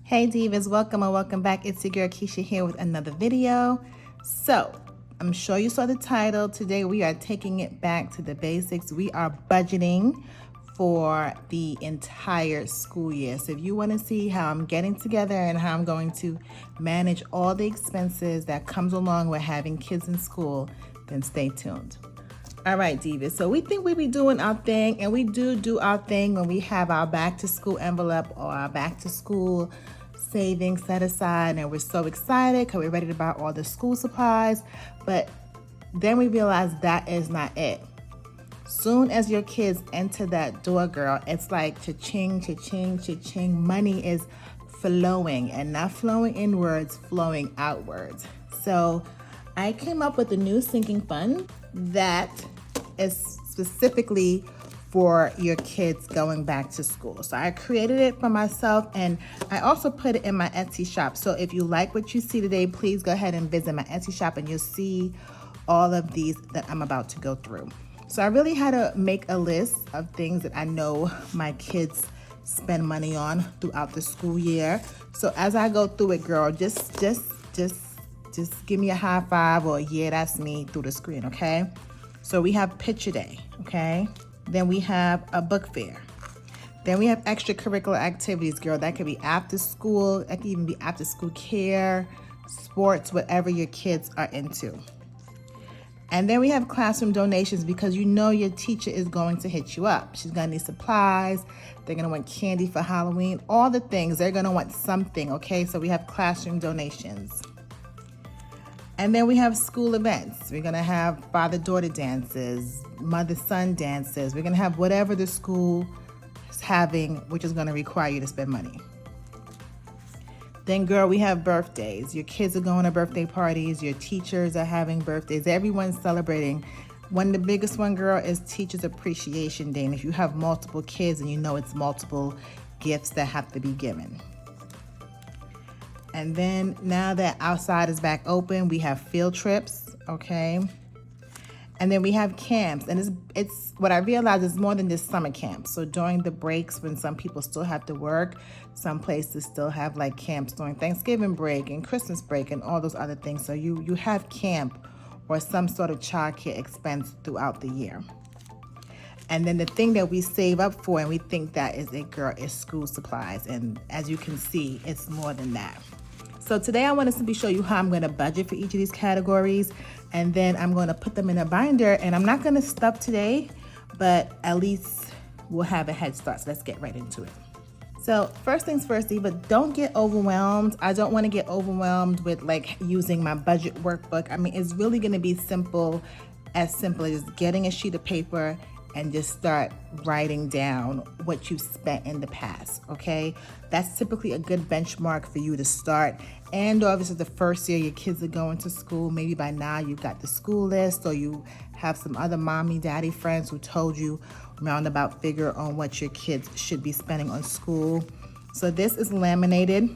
Hey Divas, welcome and welcome back. It's your girl Keisha here with another video. So, I'm sure you saw the title. Today we are taking it back to the basics. We are budgeting for the entire school year. So if you want to see how I'm getting together and how I'm going to manage all the expenses that comes along with having kids in school, then stay tuned. All right, Divas, so we think we be doing our thing, and we do our thing when we have our back to school envelope or our back to school savings set aside, and we're so excited because we're ready to buy all the school supplies. But then we realize that is not it. Soon as your kids enter that door, girl, it's like cha-ching, cha-ching, cha-ching. Money is flowing, and not flowing inwards, flowing outwards. So I came up with a new sinking fund that is specifically for your kids going back to school. So I created it for myself, and I also put it in my Etsy shop. So if you like what you see today, please go ahead and visit my Etsy shop and you'll see all of these that I'm about to go through. So I really had to make a list of things that I know my kids spend money on throughout the school year. So as I go through it, girl, just give me a high five or a yeah, that's me through the screen, okay? So we have picture day, okay? Then we have a book fair. Then we have extracurricular activities, girl. That could be after school. That could even be after school care, sports, whatever your kids are into. And then we have classroom donations, because you know your teacher is going to hit you up. She's gonna need supplies. They're gonna want candy for Halloween, all the things. They're gonna want something, okay? So we have classroom donations. And then we have school events. We're gonna have father-daughter dances, mother-son dances. We're gonna have whatever the school is having, which is gonna require you to spend money. Then, girl, we have birthdays. Your kids are going to birthday parties. Your teachers are having birthdays. Everyone's celebrating. One of the biggest one, girl, is Teachers Appreciation Day. And if you have multiple kids, and you know it's multiple gifts that have to be given. And then now that outside is back open, we have field trips, okay? And then we have camps, and it's what I realized is more than just summer camps. So during the breaks, when some people still have to work, some places still have like camps during Thanksgiving break and Christmas break and all those other things. So you have camp or some sort of childcare expense throughout the year. And then the thing that we save up for and we think that is it, girl, is school supplies. And as you can see, it's more than that. So today I want to simply show you how I'm going to budget for each of these categories, and then I'm going to put them in a binder. And I'm not going to stuff today, but at least we'll have a head start. So let's get right into it. So first things first, Diva, don't get overwhelmed. I don't want to get overwhelmed with like using my budget workbook. I mean, it's really going to be simple as getting a sheet of paper and just start writing down what you spent in the past, okay? That's typically a good benchmark for you to start. And obviously the first year your kids are going to school, maybe by now you've got the school list, or you have some other mommy, daddy friends who told you roundabout figure on what your kids should be spending on school. So this is laminated,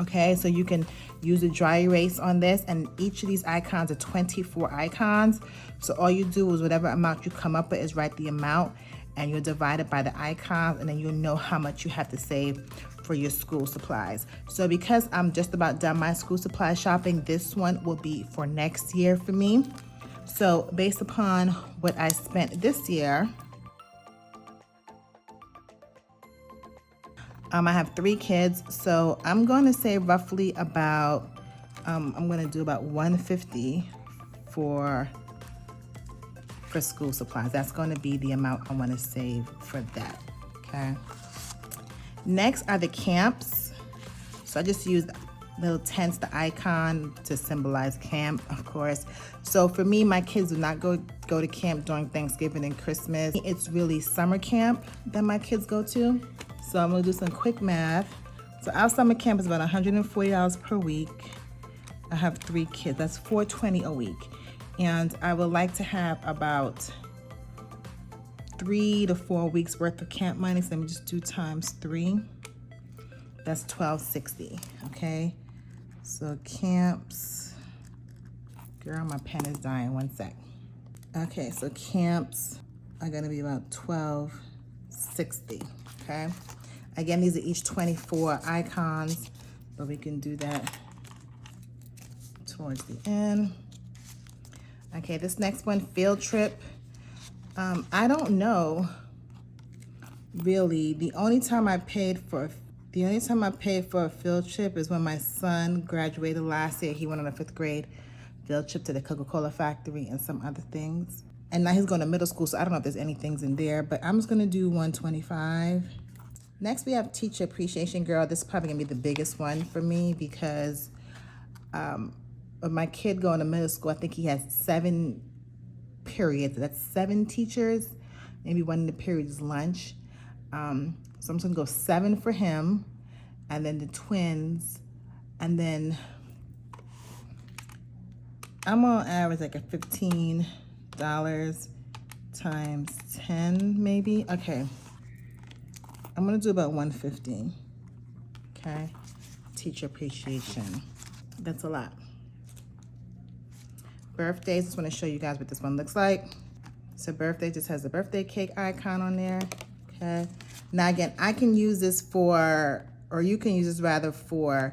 okay? So you can use a dry erase on this, and each of these icons are 24 icons. So all you do is whatever amount you come up with is write the amount, and you'll divide it by the icons, and then you'll know how much you have to save for your school supplies. So because I'm just about done my school supply shopping, this one will be for next year for me. So based upon what I spent this year, I have 3 kids, so I'm going to say roughly about, I'm going to do about $150 for school supplies. That's going to be the amount I want to save for that, okay? Next are the camps. So I just used little tents, the icon to symbolize camp, of course. So for me, my kids do not go to camp during Thanksgiving and Christmas. It's really summer camp that my kids go to. So I'm gonna do some quick math. So our summer camp is about $140 per week. I have 3 kids, that's $420 a week. And I would like to have about 3 to 4 weeks worth of camp money. So let me just do times 3. That's $1,260, okay? So camps, girl, my pen is dying, one sec. Okay, so camps are gonna be about $1,260, okay? Again, these are each 24 icons, but we can do that towards the end. Okay, this next one, field trip. I don't know, really. The only time I paid for a field trip is when my son graduated last year. He went on a 5th grade field trip to the Coca-Cola factory and some other things. And now he's going to middle school, so I don't know if there's any things in there, but I'm just gonna do 125. Next, we have teacher appreciation, girl. This is probably gonna be the biggest one for me because of my kid going to middle school, I think he has 7 periods. That's 7 teachers. Maybe one of the periods is lunch. So I'm just gonna go 7 for him, and then the twins, and then I'm gonna average like a $15 times 10, maybe. Okay, I'm gonna do about 150. Okay, teacher appreciation. That's a lot. Birthdays, just want to show you guys what this one looks like. So birthday just has the birthday cake icon on there. Okay, now again, I can use this for, or you can use this rather for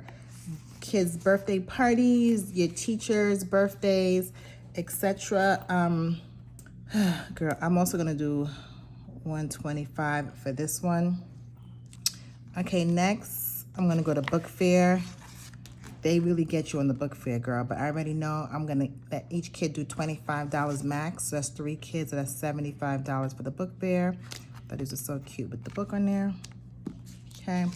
kids' birthday parties, your teachers' birthdays, etc. Girl, I'm also gonna do 125 for this one. Okay, next I'm gonna go to book fair. They really get you on the book fair, girl, but I already know I'm gonna let each kid do $25 max. So that's 3 kids, so that's $75 for the book fair. But these are so cute with the book on there. Okay.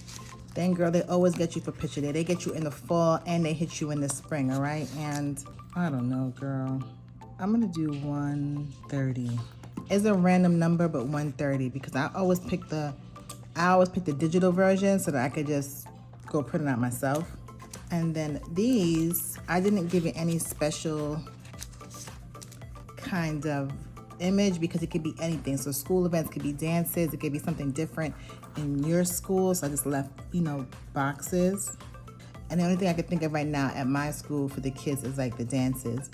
Then, girl, they always get you for picture day. They get you in the fall and they hit you in the spring, all right? And I don't know, girl. I'm gonna do 130. It's a random number, but 130 because I always pick the digital version so that I could just go print it out myself. And then these, I didn't give it any special kind of image because it could be anything. So school events could be dances, it could be something different in your school. So I just left, you know, boxes. And the only thing I could think of right now at my school for the kids is like the dances.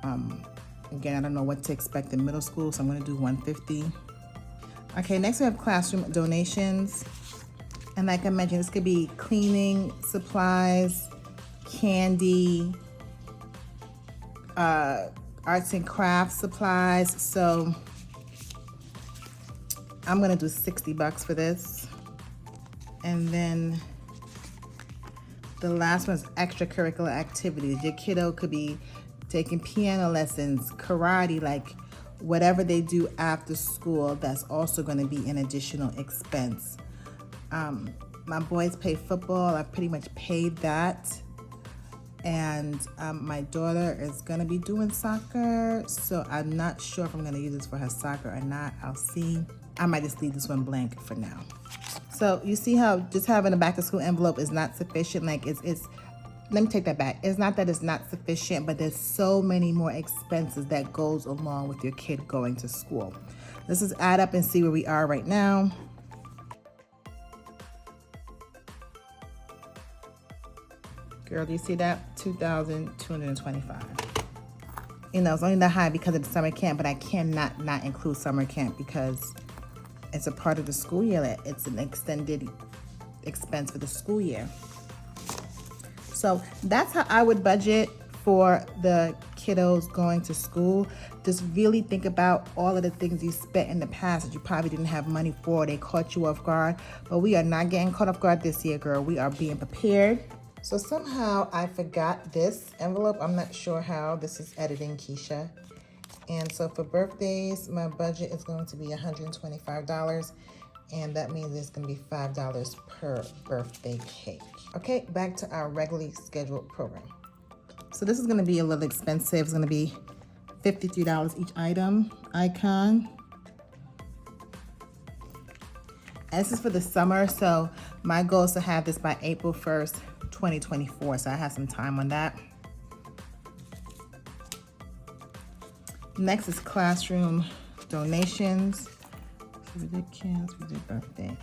Again, I don't know what to expect in middle school, so I'm gonna do 150. Okay, next we have classroom donations. And like I mentioned, this could be cleaning supplies, candy, arts and crafts supplies. So I'm gonna do $60 for this. And then the last one is extracurricular activities. Your kiddo could be taking piano lessons, karate, like whatever they do after school, that's also gonna be an additional expense. My boys play football. I pretty much paid that. And my daughter is gonna be doing soccer, so I'm not sure if I'm gonna use this for her soccer or not. I'll see. I might just leave this one blank for now. So you see how just having a back to school envelope is not sufficient? Like it's let me take that back. It's not that it's not sufficient, but there's so many more expenses that goes along with your kid going to school. Let's just add up and see where we are right now. Girl, do you see that? $2,225. You know, it's only that high because of the summer camp, but I cannot not include summer camp because it's a part of the school year. It's an extended expense for the school year. So that's how I would budget for the kiddos going to school. Just really think about all of the things you spent in the past that you probably didn't have money for. They caught you off guard, but we are not getting caught off guard this year, girl. We are being prepared. So somehow I forgot this envelope. I'm not sure how. This is editing, Keisha. And so for birthdays, my budget is going to be $125. And that means it's going to be $5 per birthday cake. Okay, back to our regularly scheduled program. So this is going to be a little expensive. It's going to be $53 each icon. And this is for the summer, so my goal is to have this by April 1st, 2024, so I have some time on that. Next is classroom donations. So we did camps, we did birthday.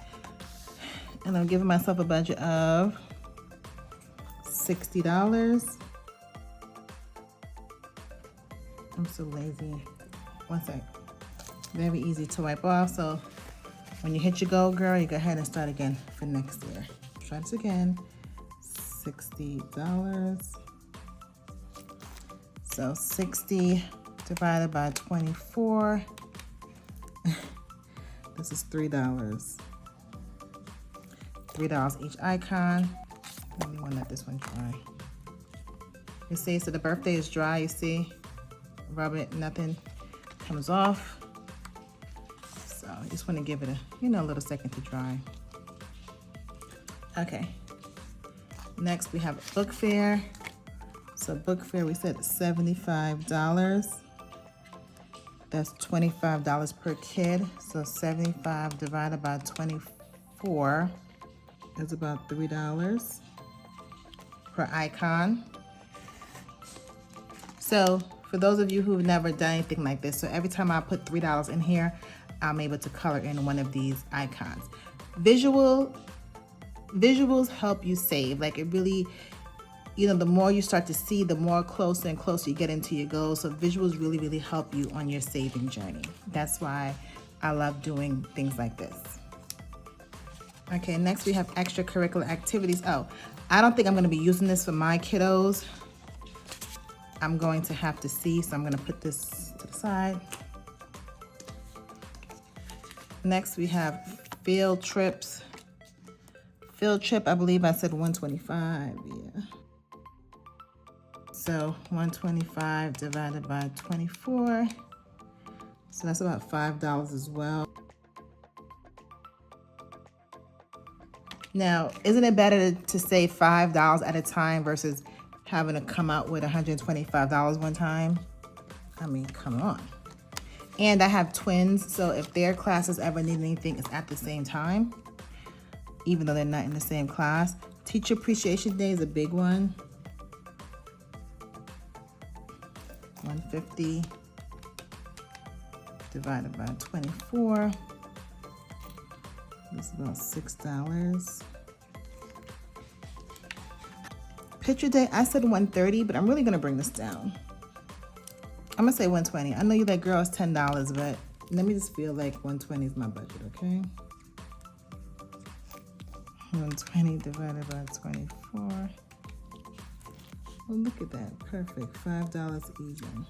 And I'm giving myself a budget of $60. I'm so lazy. One sec. Very easy to wipe off, so When you hit your goal, girl, you go ahead and start again for next year. Try this again. $60. So 60 divided by 24. This is $3. $3 each icon. Let me want to let this one dry. You see, so the birthday is dry, you see? Rub it, nothing comes off. So you just want to give it a, a little second to dry. Okay. Next we have book fair. So book fair, we said $75. That's $25 per kid. So 75 divided by 24 is about $3 per icon. So for those of you who've never done anything like this, so every time I put $3 in here, I'm able to color in one of these icons. Visuals help you save. Like, it really, the more you start to see, the more closer and closer you get into your goals. So visuals really, really help you on your saving journey. That's why I love doing things like this. Okay, next we have extracurricular activities. Oh, I don't think I'm gonna be using this for my kiddos. I'm going to have to see, so I'm gonna put this to the side. Next we have field trips. Field trip, I believe I said 125, yeah. So 125 divided by 24. So that's about $5 as well. Now, isn't it better to save $5 at a time versus having to come out with $125 one time? I mean, come on. And I have twins, so if their classes ever need anything, it's at the same time, even though they're not in the same class. Teacher Appreciation Day is a big one. 150 divided by 24. This is about $6. Picture Day, I said 130, but I'm really gonna bring this down. I'm gonna say 120. I know you're like, girl, it's $10, but let me just feel like 120 is my budget, okay? 120 divided by 24. Oh, look at that, perfect, $5 even.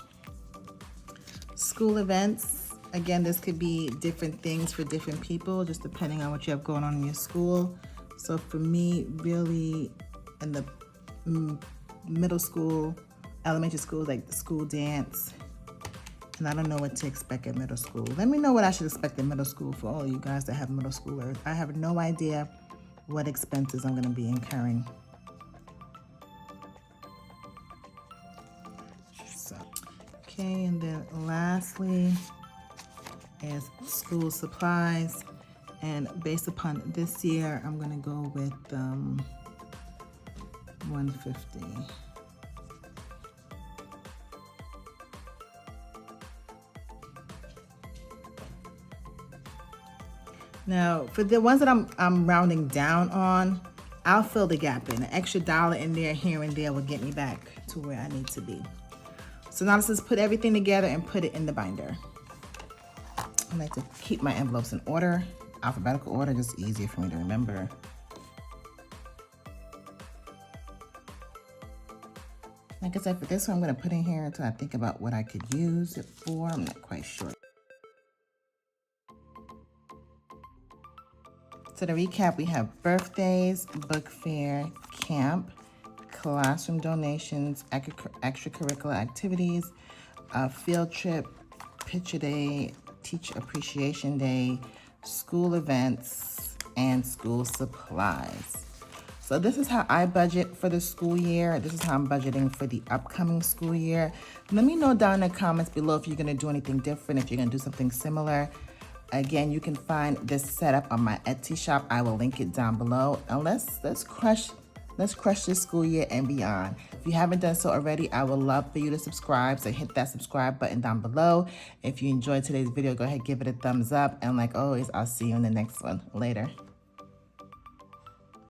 School events, again, this could be different things for different people, just depending on what you have going on in your school. So for me, really, in the middle school, elementary school, like the school dance, and I don't know what to expect at middle school. Let me know what I should expect in middle school for all you guys that have middle schoolers. I have no idea what expenses I'm gonna be incurring. So, okay, and then lastly is school supplies. And based upon this year, I'm gonna go with 150. Now, for the ones that I'm rounding down on, I'll fill the gap in. An extra dollar in there, here and there, will get me back to where I need to be. So now let's just put everything together and put it in the binder. I like to keep my envelopes in order, alphabetical order, just easier for me to remember. Like I said, for this one, I'm gonna put in here until I think about what I could use it for. I'm not quite sure. So to recap, we have birthdays, book fair, camp, classroom donations, extracurricular activities, field trip, picture day, teacher appreciation day, school events, and school supplies. So this is how I budget for the school year. This is how I'm budgeting for the upcoming school year. Let me know down in the comments below if you're gonna do anything different, if you're gonna do something similar. Again, you can find this setup on my Etsy shop. I will link it down below. And let's crush this school year and beyond. If you haven't done so already, I would love for you to subscribe. So hit that subscribe button down below. If you enjoyed today's video, go ahead, give it a thumbs up. And like always, I'll see you in the next one. Later.